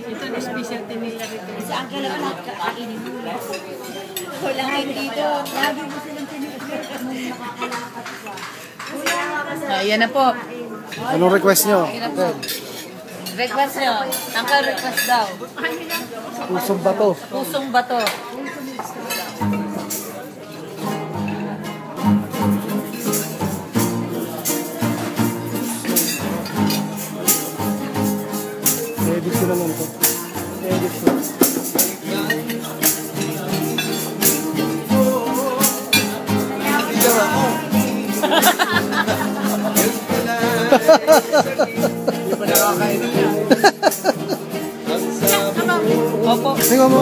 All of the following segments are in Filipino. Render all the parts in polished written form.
Ito na specialty nila rito. Sa Uncle Lolo, lahat kakainin mo. Walang dito. Lagi mo silang pinipit nung nakakalakad pa. Ayan na po. Anong request nyo? Request nyo. Uncle request daw. Pusong bato. Pusong bato. Edit ko naman ito. Edit ko. Hindi pa nakakain niya. Opo. Tingnan mo.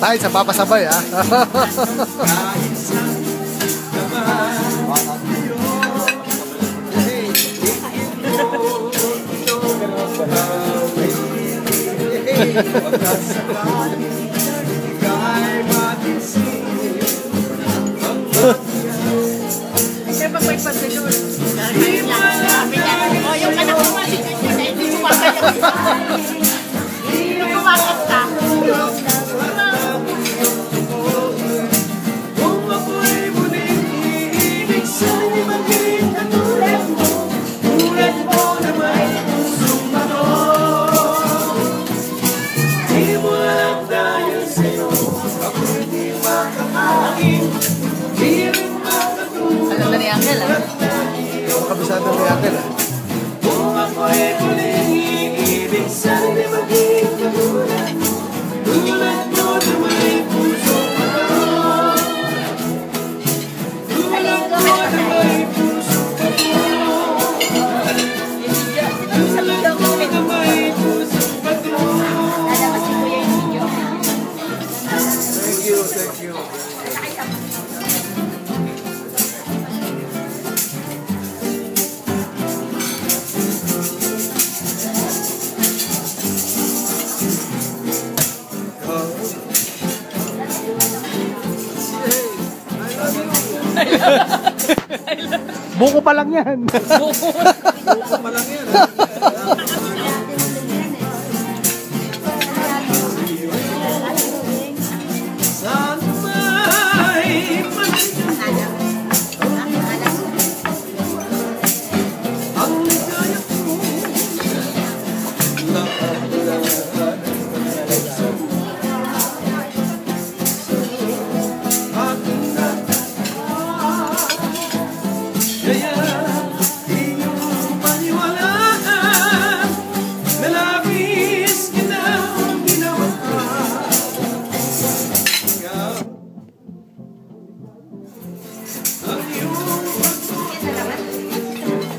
Tayo sa papasabay ah. Kaya pa may pagkasun. O, yung anak ko mali. Hindi kumakat ka. Alam na ni Angel ah. Kabisado ni Angel ah. Kung ako'y muling iibig, sana'y maging katulad mo. Tulad mo na may pusong bato. Tulad mo na may pusong bato. Tulad mo na may pusong bato. Thank you, thank you. Buko pa lang yan. Buko pa lang yan. Sana may ang ligaya ko. Kaya iyong paniwalaan na labis kitang ginawa. Ikaw ang iyong pagtulong,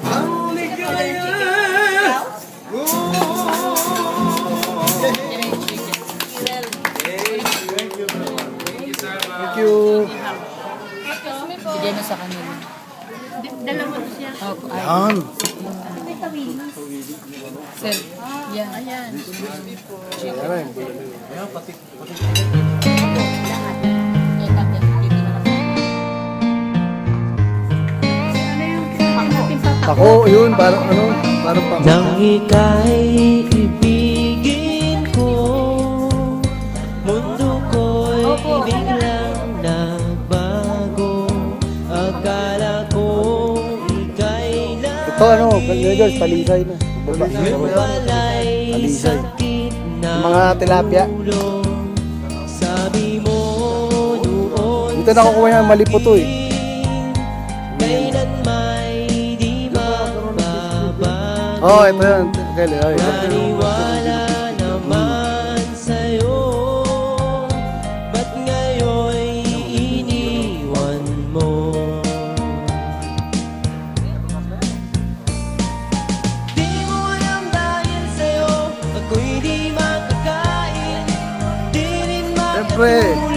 ang ligaya ko. Thank you. Bigyan na sa kanila. Dalawa siya. Opo. Ay. Yan. May tawili. Sir. Yan. Ayan. Ayan. Ako, yun, parang ano, parang pang... Nang ika'y ibigin ko, mundo ko'y biglang nagbago. Akala ko ika'y Ito ano, guys, palisay na. walay Alisay. sakit na Mga tilapia. ulo. Sabi mo noon Dito nakukuha yung mali po to eh. kailan may di magbabago. Oh, ito yan. Okay, Maniwala Siyempre,